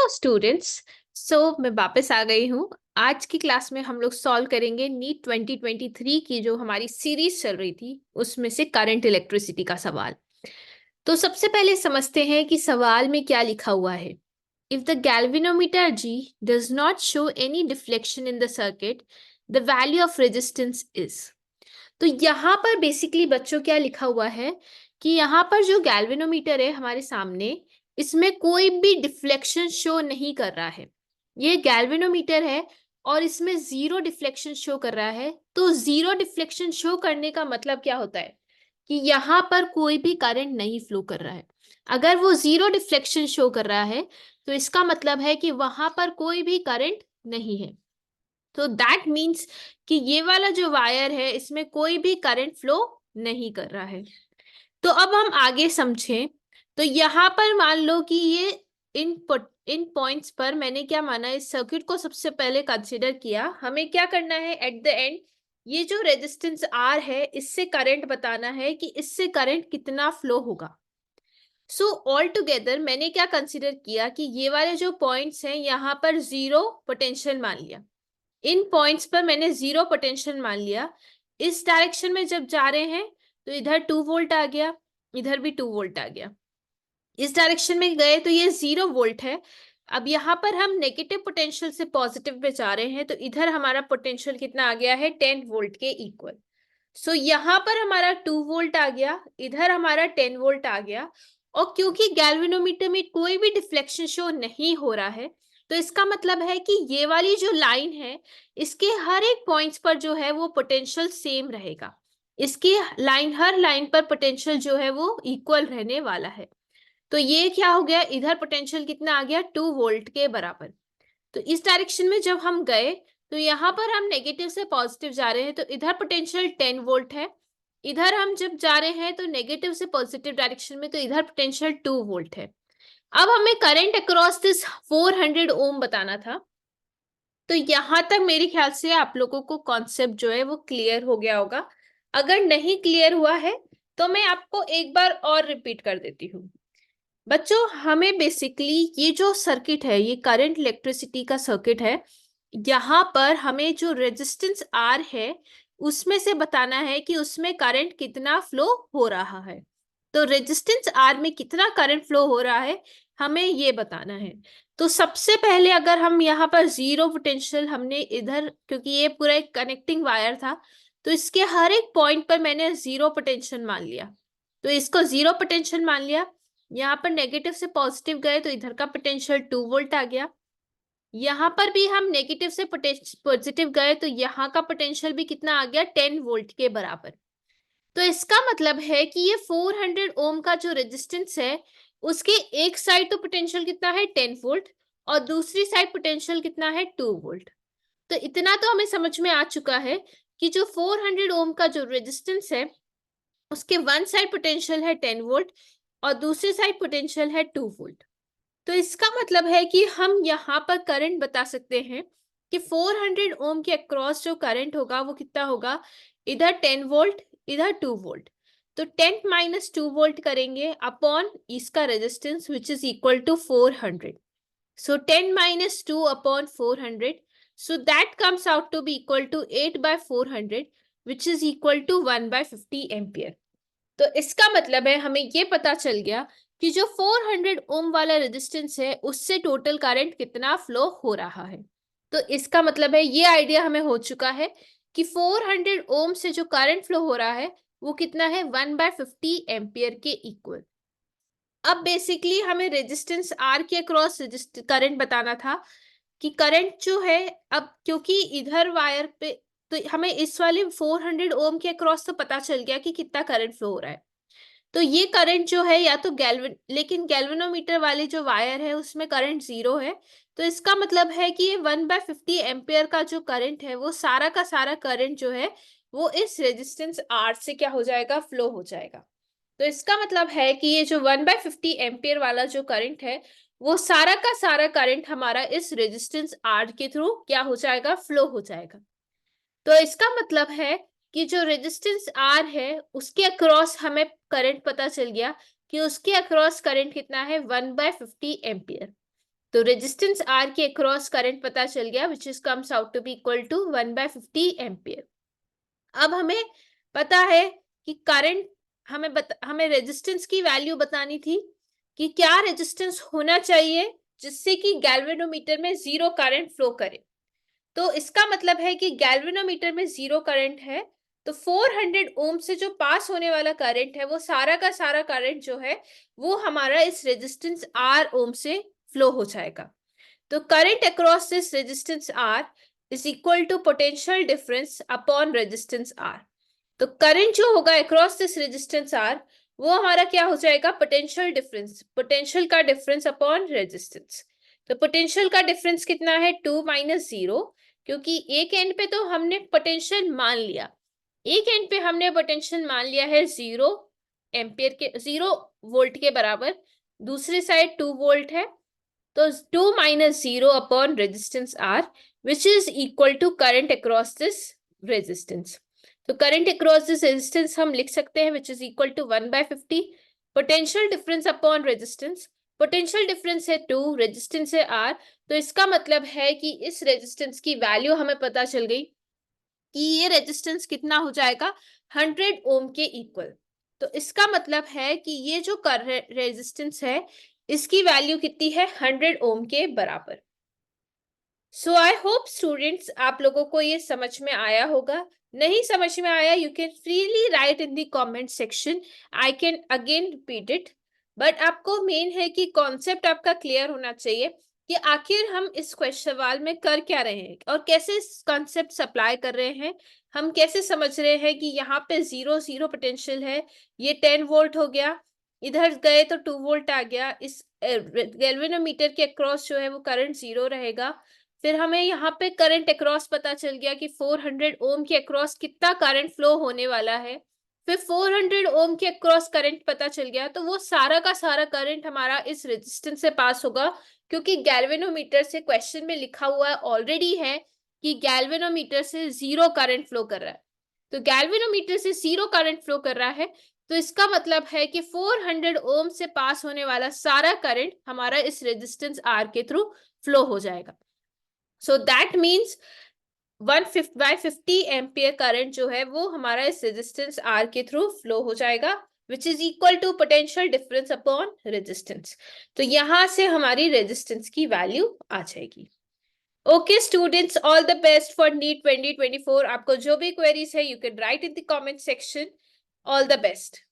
Hello students. मैं वापस आ गई हूँ। आज की क्लास में हम लोग सॉल्व करेंगे नीट 2023 की जो हमारी सीरीज चल रही थी उसमें से करंट इलेक्ट्रिसिटी का सवाल। तो सबसे पहले समझते हैं कि सवाल में क्या लिखा हुआ है। If the galvanometer G does not show any deflection in the circuit, the value of resistance is. तो यहाँ पर बेसिकली बच्चों क्या लिखा हुआ है कि यहाँ पर जो गैल्वेनोमीटर है हमारे सामने, इसमें कोई भी डिफ्लेक्शन शो नहीं कर रहा है। ये गैल्वेनोमीटर है और इसमें जीरो डिफ्लेक्शन शो कर रहा है। तो जीरो डिफ्लेक्शन शो करने का मतलब क्या होता है कि यहाँ पर कोई भी करंट नहीं फ्लो कर रहा है। अगर वो जीरो डिफ्लेक्शन शो कर रहा है तो इसका मतलब है कि वहां पर कोई भी करंट नहीं है। तो दैट मीन्स कि ये वाला जो वायर है इसमें कोई भी करंट फ्लो नहीं कर रहा है। तो अब हम आगे समझें। तो यहाँ पर मान लो कि ये इन पॉइंट्स पर मैंने क्या माना, इस सर्किट को सबसे पहले कंसिडर किया। हमें क्या करना है एट द एंड, ये जो रेजिस्टेंस आर है इससे करंट बताना है कि इससे करंट कितना फ्लो होगा। सो ऑल टुगेदर मैंने क्या कंसिडर किया कि ये वाले जो पॉइंट्स हैं यहाँ पर जीरो पोटेंशियल मान लिया। इन पॉइंट्स पर मैंने जीरो पोटेंशियल मान लिया। इस डायरेक्शन में जब जा रहे हैं तो इधर 2 वोल्ट आ गया, इधर भी 2 वोल्ट आ गया। इस डायरेक्शन में गए तो ये 0 वोल्ट है। अब यहाँ पर हम नेगेटिव पोटेंशियल से पॉजिटिव में जा रहे हैं तो इधर हमारा पोटेंशियल कितना आ गया है, 10 वोल्ट के इक्वल। सो यहाँ पर हमारा 2 वोल्ट आ गया, इधर हमारा 10 वोल्ट आ गया। और क्योंकि गैल्वेनोमीटर में कोई भी डिफ्लेक्शन शो नहीं हो रहा है तो इसका मतलब है कि ये वाली जो लाइन है इसके हर एक पॉइंट्स पर जो है वो पोटेंशियल सेम रहेगा। इसकी लाइन, हर लाइन पर पोटेंशियल जो है वो इक्वल रहने वाला है। तो ये क्या हो गया, इधर पोटेंशियल कितना आ गया, 2 वोल्ट के बराबर। तो इस डायरेक्शन में जब हम गए तो यहाँ पर हम नेगेटिव से पॉजिटिव जा रहे हैं तो इधर पोटेंशियल 10 वोल्ट है। इधर हम जब जा रहे हैं तो नेगेटिव से पॉजिटिव डायरेक्शन में तो इधर पोटेंशियल 2 वोल्ट है। अब हमें करंट अक्रॉस दिस 400 ओम बताना था। तो यहां तक मेरे ख्याल से आप लोगों को कॉन्सेप्ट जो है वो क्लियर हो गया होगा। अगर नहीं क्लियर हुआ है तो मैं आपको एक बार और रिपीट कर देती हूँ। बच्चों, हमें बेसिकली ये जो सर्किट है ये करंट इलेक्ट्रिसिटी का सर्किट है। यहाँ पर हमें जो रेजिस्टेंस आर है उसमें से बताना है कि उसमें करंट कितना फ्लो हो रहा है। तो रेजिस्टेंस आर में कितना करंट फ्लो हो रहा है हमें ये बताना है। तो सबसे पहले अगर हम यहाँ पर जीरो पोटेंशियल हमने इधर, क्योंकि ये पूरा एक कनेक्टिंग वायर था तो इसके हर एक पॉइंट पर मैंने जीरो पोटेंशियल मान लिया। तो इसको जीरो पोटेंशियल मान लिया। यहाँ पर नेगेटिव से पॉजिटिव गए तो इधर का पोटेंशियल 2 वोल्ट आ गया। यहाँ पर भी हम नेगेटिव से पॉजिटिव गए तो यहाँ का पोटेंशियल भी कितना आ गया, 10 वोल्ट के बराबर। तो इसका मतलब है कि ये 400 ओम का जो रेजिस्टेंस है उसके एक साइड तो पोटेंशियल कितना है, 10 वोल्ट, और दूसरी साइड पोटेंशियल कितना है, 2 वोल्ट। तो इतना तो हमें समझ में आ चुका है कि जो 400 ओम का जो रेजिस्टेंस है उसके वन साइड पोटेंशियल है 10 वोल्ट और दूसरी साइड पोटेंशियल है 2 वोल्ट। तो इसका मतलब है कि हम यहाँ पर करंट बता सकते हैं कि 400 ओम के अक्रॉस जो करंट होगा वो कितना होगा, इधर 10 वोल्ट, इधर 2 वोल्ट। तो 10 माइनस 2 वोल्ट करेंगे अपॉन इसका resistance which is equal to 400। So 10 minus 2 upon 400, so that comes out to be equal to 8/400 which is equal to 1/50 ampere. तो इसका मतलब है हमें ये पता चल गया कि जो 400 ओम वाला रेजिस्टेंस है उससे टोटल करंट कितना फ्लो हो रहा है। तो इसका मतलब है ये आइडिया हमें हो चुका है कि 400 ओम से जो करंट फ्लो हो रहा है वो कितना है, 1/50 एम्पियर के इक्वल। अब बेसिकली हमें रेजिस्टेंस आर के अक्रॉस करंट बताना था कि करंट जो है, अब क्योंकि इधर वायर पे तो हमें इस वाले 400 ओम के अक्रॉस तो पता चल गया कि कितना करंट फ्लो हो रहा है। तो ये करंट जो है या तो लेकिन गैल्वेनोमीटर वाली जो वायर है उसमें करंट जीरो है। तो इसका मतलब है कि ये 1/50 एम्पियर का जो करंट है वो सारा का सारा करंट जो है वो इस रेजिस्टेंस आर से क्या हो जाएगा, फ्लो हो जाएगा। तो इसका मतलब है कि ये जो 1/50 एम्पियर वाला जो करंट है वो सारा का सारा करंट हमारा इस रेजिस्टेंस आर के थ्रू क्या हो जाएगा, फ्लो हो जाएगा। तो इसका मतलब है कि जो रेजिस्टेंस आर है उसके अक्रॉस हमें करंट पता चल गया कि उसके अक्रॉस करंट कितना है, 1/50 एम्पियर। तो रेजिस्टेंस आर के अक्रॉस करंट पता चल गया, which is comes out to be equal to 1/50 ampere. अब हमें पता है कि करंट हमें रेजिस्टेंस की वैल्यू बतानी थी कि क्या रेजिस्टेंस होना चाहिए जिससे कि गैल्वेनोमीटर में जीरो करंट फ्लो करे। तो इसका मतलब है कि गैल्वेनोमीटर में जीरो करंट है, तो 400 ओम से जो पास होने वाला करंट है वो सारा का सारा करंट जो है वो हमारा इस रेजिस्टेंस आर ओम से फ्लो हो जाएगा। तो current across this resistance R is equal to potential difference upon resistance R. तो करंट जो होगा अक्रॉस दिस रेजिस्टेंस आर वो हमारा क्या हो जाएगा, पोटेंशियल डिफरेंस, पोटेंशियल का डिफरेंस अपॉन रेजिस्टेंस। तो पोटेंशियल का डिफरेंस कितना है, 2 माइनस 0, क्योंकि एक एंड पे तो हमने पोटेंशियल मान लिया, एक एंड पे हमने पोटेंशियल मान लिया है 0 एम्पियर के, 0 वोल्ट के बराबर, दूसरी साइड 2 वोल्ट है, तो 2 minus 0 upon resistance R which is equal to current across this resistance. तो करंट अक्रॉस दिस रेजिस्टेंस हम लिख सकते हैं which is equal to 1/50 potential difference upon resistance. Potential difference है 2, रेजिस्टेंस है R, तो इसका मतलब है कि इस रेजिस्टेंस की वैल्यू हमें पता चल गई कि ये रेजिस्टेंस कितना हो जाएगा, 100 ओम के इक्वल। तो इसका मतलब है कि ये जो रेजिस्टेंस है इसकी वैल्यू कितनी है, 100 ओम के बराबर। सो आई होप स्टूडेंट्स आप लोगों को ये समझ में आया होगा। नहीं समझ में आया, you can freely right in the comment section, I can again repeat it, but आपको मेन है कि कॉन्सेप्ट आपका क्लियर होना चाहिए कि आखिर हम इस क्वेश्चन सवाल में कर क्या रहे हैं और कैसे इस कॉन्सेप्ट सप्लाई कर रहे हैं। हम कैसे समझ रहे हैं कि यहाँ पे 0 पोटेंशियल है, ये 10 वोल्ट हो गया, इधर गए तो 2 वोल्ट आ गया, इस गैल्वेनोमीटर के अक्रॉस जो है वो करंट 0 रहेगा। फिर हमें यहाँ पे करंट अक्रॉस पता चल गया कि 400 ओम के अक्रॉस कितना करंट फ्लो होने वाला है। फिर 400 ओम के अक्रॉस करंट पता चल गया, तो वो सारा का सारा करंट हमारा इस रेजिस्टेंस से पास होगा, क्योंकि गैल्वेनोमीटर से क्वेश्चन में लिखा हुआ ऑलरेडी है कि गैल्वेनोमीटर से 0 करंट फ्लो कर रहा है। तो गैल्वेनोमीटर से 0 करंट फ्लो कर रहा है, तो इसका मतलब है कि 400 ओम से पास होने वाला सारा करंट हमारा इस रेजिस्टेंस आर के थ्रू फ्लो हो जाएगा। So that means 1/50 ampere current जो है वो हमारा इस रेजिस्टेंस आर के थ्रू फ्लो हो जाएगा, which is equal to potential difference upon resistance. तो यहां से हमारी रेजिस्टेंस की वैल्यू आ जाएगी। Okay students, all the best for NEET 2024। आपको जो भी क्वेरीज है you can write in the comment section. All the best.